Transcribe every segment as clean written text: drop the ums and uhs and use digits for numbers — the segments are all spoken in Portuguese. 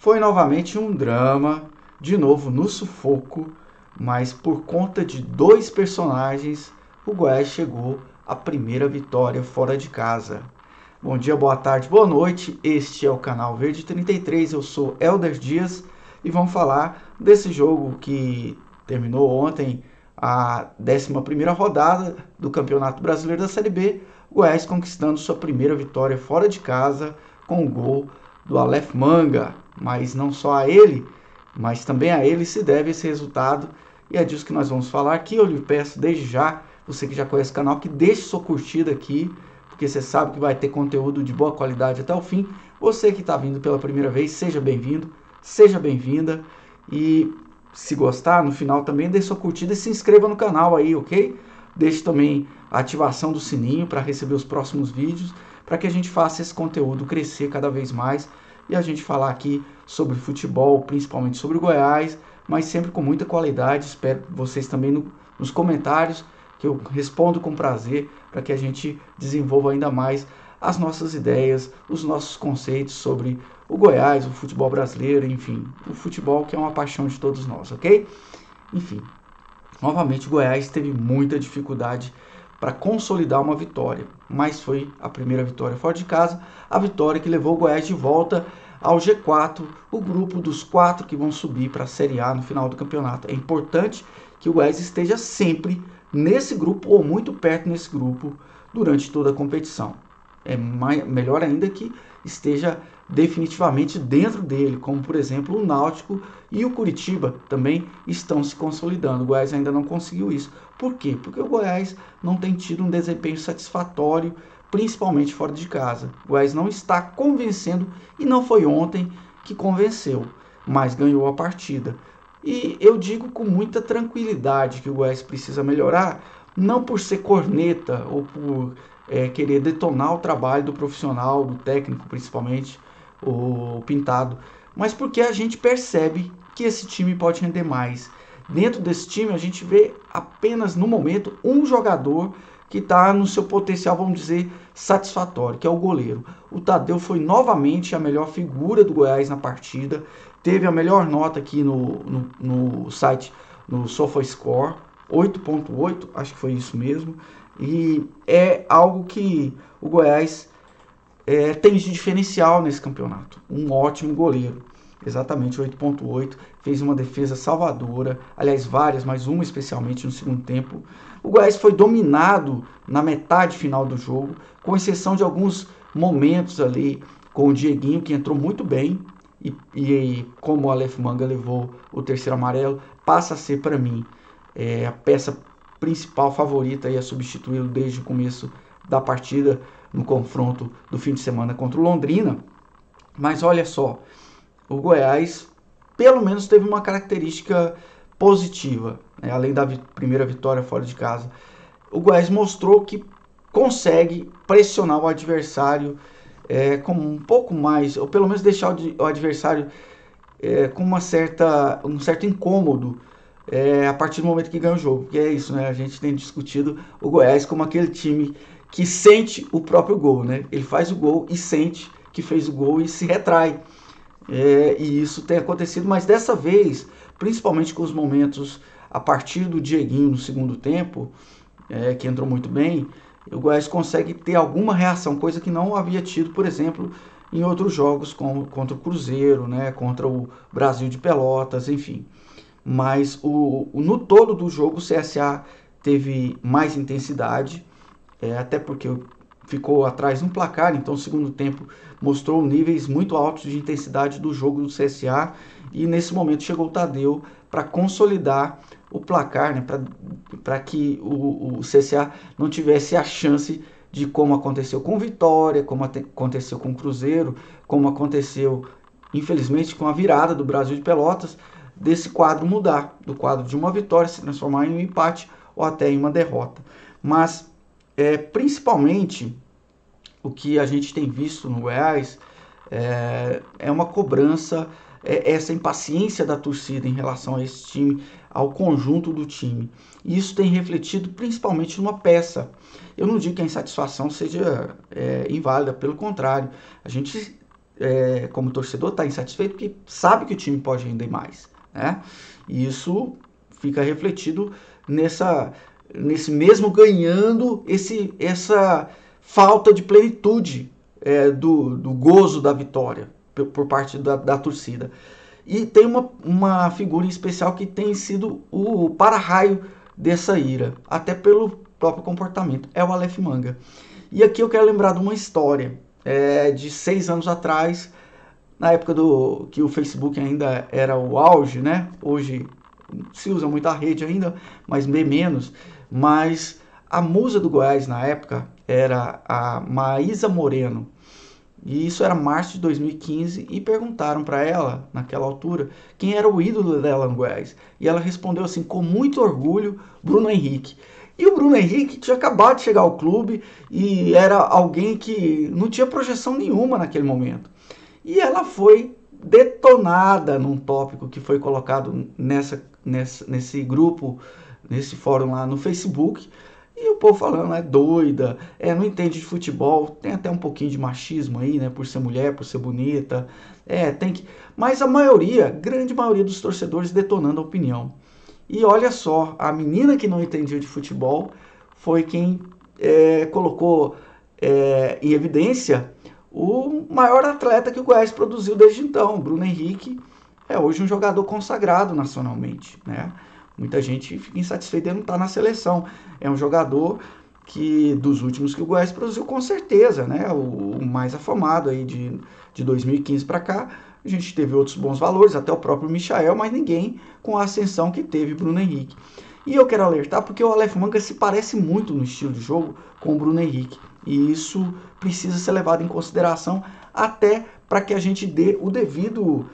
Foi novamente um drama, de novo no sufoco, mas por conta de dois personagens, o Goiás chegou à primeira vitória fora de casa. Bom dia, boa tarde, boa noite, este é o canal Verde 33, eu sou Elder Dias e vamos falar desse jogo que terminou ontem, a 11ª rodada do Campeonato Brasileiro da Série B, o Goiás conquistando sua primeira vitória fora de casa com o gol do Aleph Manga, mas não só a ele, mas também a ele se deve esse resultado, e é disso que nós vamos falar aqui. Eu lhe peço desde já, você que já conhece o canal, que deixe sua curtida aqui, porque você sabe que vai ter conteúdo de boa qualidade até o fim. Você que está vindo pela primeira vez, seja bem-vindo, seja bem-vinda, e se gostar, no final também deixe sua curtida e se inscreva no canal aí, ok? Deixe também a ativação do sininho para receber os próximos vídeos, para que a gente faça esse conteúdo crescer cada vez mais e a gente falar aqui sobre futebol, principalmente sobre o Goiás, mas sempre com muita qualidade. Espero vocês também nos comentários, que eu respondo com prazer, para que a gente desenvolva ainda mais as nossas ideias, os nossos conceitos sobre o Goiás, o futebol brasileiro, enfim, o futebol que é uma paixão de todos nós, ok? Enfim, novamente o Goiás teve muita dificuldade para consolidar uma vitória, mas foi a primeira vitória fora de casa, a vitória que levou o Goiás de volta ao G4, o grupo dos 4 que vão subir para a Série A no final do campeonato. É importante que o Goiás esteja sempre nesse grupo ou muito perto nesse grupo durante toda a competição. É melhor ainda que esteja definitivamente dentro dele, como por exemplo o Náutico e o Curitiba também estão se consolidando. O Goiás ainda não conseguiu isso. Por quê? Porque o Goiás não tem tido um desempenho satisfatório, principalmente fora de casa. O Goiás não está convencendo, e não foi ontem que convenceu, mas ganhou a partida. E eu digo com muita tranquilidade que o Goiás precisa melhorar, não por ser corneta ou por querer detonar o trabalho do profissional, do técnico principalmente, o Pintado, mas porque a gente percebe que esse time pode render mais. Dentro desse time a gente vê apenas no momento um jogador que está no seu potencial, vamos dizer, satisfatório, que é o goleiro. O Tadeu foi novamente a melhor figura do Goiás na partida, teve a melhor nota aqui no site, no SofaScore, 8.8, acho que foi isso mesmo, e é algo que o Goiás tem de diferencial nesse campeonato. Um ótimo goleiro, exatamente 8.8, fez uma defesa salvadora, aliás várias, mas uma especialmente no segundo tempo. O Goiás foi dominado na metade final do jogo, com exceção de alguns momentos ali com o Dieguinho, que entrou muito bem, e como o Aleph Manga levou o terceiro amarelo, passa a ser para mim a peça principal favorita a substituí-lo desde o começo da partida, no confronto do fim de semana contra o Londrina. Mas olha só, o Goiás pelo menos teve uma característica positiva, né? Além da primeira vitória fora de casa. O Goiás mostrou que consegue pressionar o adversário com um pouco mais, ou pelo menos deixar o adversário com um certo incômodo a partir do momento que ganha o jogo. Que é isso, né? A gente tem discutido o Goiás como aquele time que sente o próprio gol, né? Ele faz o gol e sente que fez o gol e se retrai. E isso tem acontecido, mas dessa vez, principalmente com os momentos a partir do Dieguinho no segundo tempo, que entrou muito bem, o Goiás consegue ter alguma reação, coisa que não havia tido, por exemplo, em outros jogos, como contra o Cruzeiro, né? Contra o Brasil de Pelotas, enfim. Mas no todo do jogo o CSA teve mais intensidade, até porque ficou atrás no placar, então o segundo tempo mostrou níveis muito altos de intensidade do jogo do CSA, e nesse momento chegou o Tadeu para consolidar o placar, né, para que o CSA não tivesse a chance de, como aconteceu com o Vitória, como aconteceu com o Cruzeiro, como aconteceu infelizmente com a virada do Brasil de Pelotas, desse quadro mudar, do quadro de uma vitória se transformar em um empate ou até em uma derrota. Mas principalmente o que a gente tem visto no Goiás é uma cobrança, essa impaciência da torcida em relação a esse time, ao conjunto do time. E isso tem refletido principalmente numa peça. Eu não digo que a insatisfação seja inválida, pelo contrário, a gente como torcedor, está insatisfeito porque sabe que o time pode render mais, né? E isso fica refletido nesse mesmo ganhando essa falta de plenitude do gozo da vitória por parte da torcida. E tem uma figura em especial que tem sido o para-raio dessa ira, até pelo próprio comportamento, é o Aleph Manga. E aqui eu quero lembrar de uma história de 6 anos atrás, na época que o Facebook ainda era o auge, né? Hoje se usa muito a rede ainda, mas bem menos. Mas a musa do Goiás na época era a Maísa Moreno. E isso era março de 2015 e perguntaram para ela, naquela altura, quem era o ídolo dela no Goiás. E ela respondeu assim, com muito orgulho, Bruno Henrique. E o Bruno Henrique tinha acabado de chegar ao clube e era alguém que não tinha projeção nenhuma naquele momento. E ela foi detonada num tópico que foi colocado nesse grupo, nesse fórum lá no Facebook. E o povo falando, é doida, não entende de futebol, tem até um pouquinho de machismo aí, né? Por ser mulher, por ser bonita. Tem que. Mas a maioria, grande maioria dos torcedores detonando a opinião. E olha só, a menina que não entendia de futebol foi quem colocou em evidência o maior atleta que o Goiás produziu desde então. O Bruno Henrique é hoje um jogador consagrado nacionalmente, né? Muita gente fica insatisfeita de não estar na seleção. É um jogador que, dos últimos que o Goiás produziu, com certeza, né? O mais afamado aí de 2015 para cá. A gente teve outros bons valores, até o próprio Michael, mas ninguém com a ascensão que teve Bruno Henrique. E eu quero alertar porque o Aleph Manga se parece muito no estilo de jogo com o Bruno Henrique. E isso precisa ser levado em consideração até para que a gente dê o devido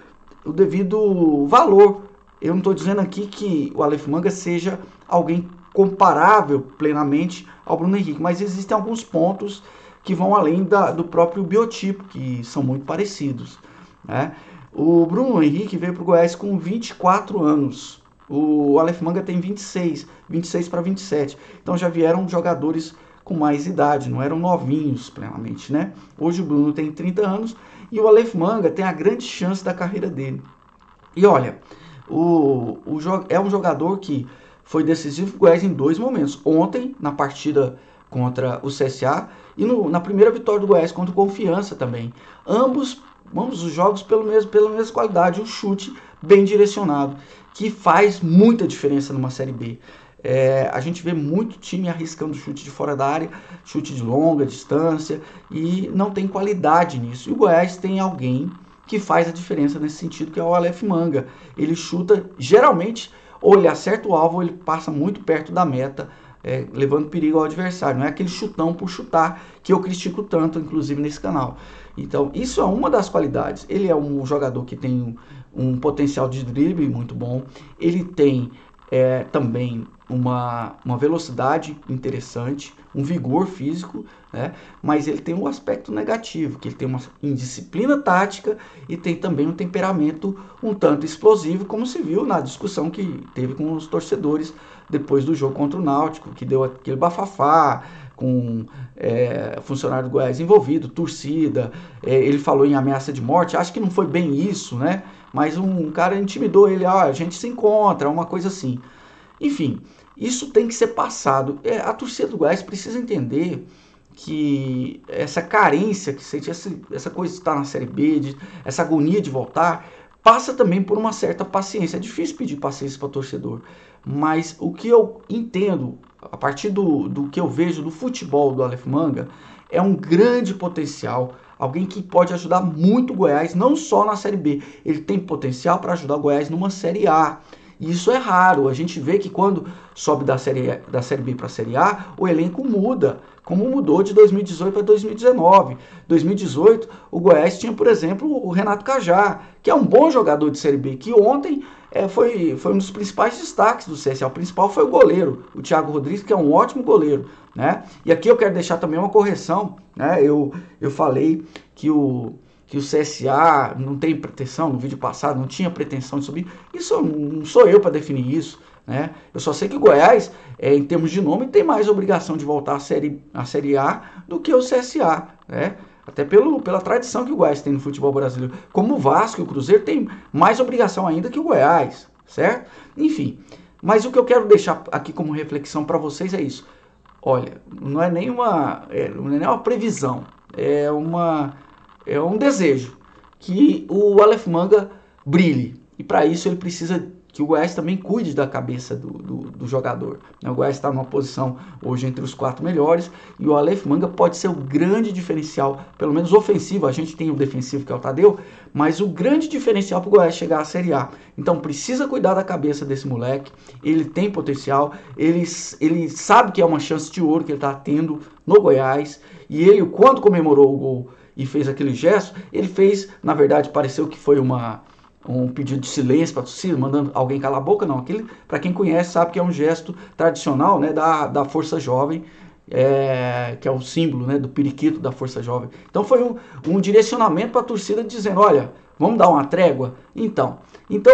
valor. Eu não estou dizendo aqui que o Aleph Manga seja alguém comparável plenamente ao Bruno Henrique, mas existem alguns pontos que vão além do próprio biotipo, que são muito parecidos, né? O Bruno Henrique veio para o Goiás com 24 anos. O Aleph Manga tem 26 para 27. Então já vieram jogadores com mais idade, não eram novinhos plenamente, né? Hoje o Bruno tem 30 anos e o Aleph Manga tem a grande chance da carreira dele. E olha, é um jogador que foi decisivo para o Goiás em 2 momentos. Ontem, na partida contra o CSA, e na primeira vitória do Goiás contra o Confiança também. Ambos os jogos pela mesma qualidade, um chute bem direcionado, que faz muita diferença numa Série B. A gente vê muito time arriscando chute de fora da área, chute de longa distância, e não tem qualidade nisso. E o Goiás tem alguém que faz a diferença nesse sentido, que é o Aleph Manga. Ele chuta, geralmente, ou ele acerta o alvo, ou ele passa muito perto da meta, levando perigo ao adversário. Não é aquele chutão por chutar, que eu critico tanto, inclusive, nesse canal. Então, isso é uma das qualidades. Ele é um jogador que tem um potencial de drible muito bom. Ele tem também uma velocidade interessante, um vigor físico, né? Mas ele tem um aspecto negativo, que ele tem uma indisciplina tática e tem também um temperamento um tanto explosivo, como se viu na discussão que teve com os torcedores depois do jogo contra o Náutico, que deu aquele bafafá, com funcionário do Goiás envolvido, torcida, ele falou em ameaça de morte, acho que não foi bem isso, né? Mas um cara intimidou ele, a gente se encontra, uma coisa assim. Enfim, isso tem que ser passado. A torcida do Goiás precisa entender que essa carência que sente, essa coisa de estar na Série B, essa agonia de voltar, passa também por uma certa paciência. É difícil pedir paciência para o torcedor, mas o que eu entendo, a partir do que eu vejo do futebol do Aleph Manga, é um grande potencial, alguém que pode ajudar muito o Goiás, não só na Série B, ele tem potencial para ajudar o Goiás numa Série A. E isso é raro, a gente vê que quando sobe da Série B para a Série A, o elenco muda, como mudou de 2018 para 2019. 2018, o Goiás tinha, por exemplo, o Renato Cajá, que é um bom jogador de Série B, que ontem foi um dos principais destaques do CSA. O principal foi o goleiro, o Thiago Rodrigues, que é um ótimo goleiro, né? E aqui eu quero deixar também uma correção, né? Eu falei que o CSA não tem pretensão, no vídeo passado não tinha pretensão de subir. Isso não sou eu para definir isso, né? Eu só sei que o Goiás, em termos de nome, tem mais obrigação de voltar à Série A do que o CSA, né? Até pela tradição que o Goiás tem no futebol brasileiro. Como o Vasco e o Cruzeiro tem mais obrigação ainda que o Goiás, certo? Enfim, mas o que eu quero deixar aqui como reflexão para vocês é isso. Olha, não é nem uma previsão, é um desejo que o Aleph Manga brilhe. E para isso ele precisa que o Goiás também cuide da cabeça do jogador. O Goiás está numa posição hoje entre os 4 melhores e o Aleph Manga pode ser o grande diferencial, pelo menos ofensivo. A gente tem o defensivo que é o Tadeu, mas o grande diferencial para o Goiás chegar à Série A. Então precisa cuidar da cabeça desse moleque. Ele tem potencial, ele sabe que é uma chance de ouro que ele está tendo no Goiás. E ele, quando comemorou o gol e fez aquele gesto, ele fez, na verdade, pareceu que foi um pedido de silêncio para a torcida, mandando alguém calar a boca, não. Aquilo, para quem conhece, sabe que é um gesto tradicional, né, da Força Jovem, que é o símbolo, né, do periquito da Força Jovem. Então foi um direcionamento para a torcida dizendo, olha, vamos dar uma trégua? Então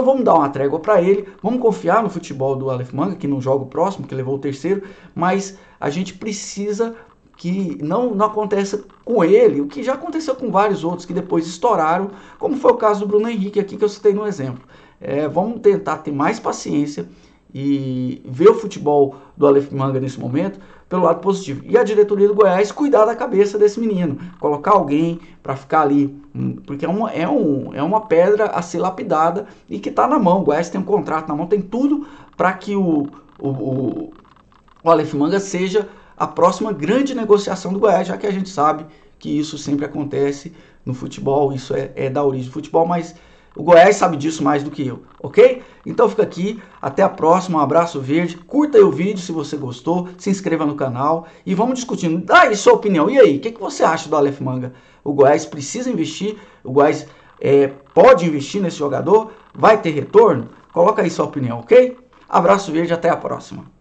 vamos dar uma trégua para ele, vamos confiar no futebol do Aleph Manga, que não joga o próximo, que levou o terceiro, mas a gente precisa que não aconteça com ele, o que já aconteceu com vários outros que depois estouraram, como foi o caso do Bruno Henrique aqui que eu citei no exemplo. Vamos tentar ter mais paciência e ver o futebol do Aleph Manga nesse momento pelo lado positivo. E a diretoria do Goiás cuidar da cabeça desse menino, colocar alguém para ficar ali, porque é uma pedra a ser lapidada e que está na mão. O Goiás tem um contrato na mão, tem tudo para que o Aleph Manga seja a próxima grande negociação do Goiás, já que a gente sabe que isso sempre acontece no futebol, isso é da origem do futebol, mas o Goiás sabe disso mais do que eu, ok? Então fica aqui, até a próxima, um abraço verde, curta aí o vídeo se você gostou, se inscreva no canal e vamos discutindo, dá aí sua opinião, e aí, o que você acha do Aleph Manga? O Goiás precisa investir, o Goiás pode investir nesse jogador, vai ter retorno? Coloca aí sua opinião, ok? Abraço verde, até a próxima.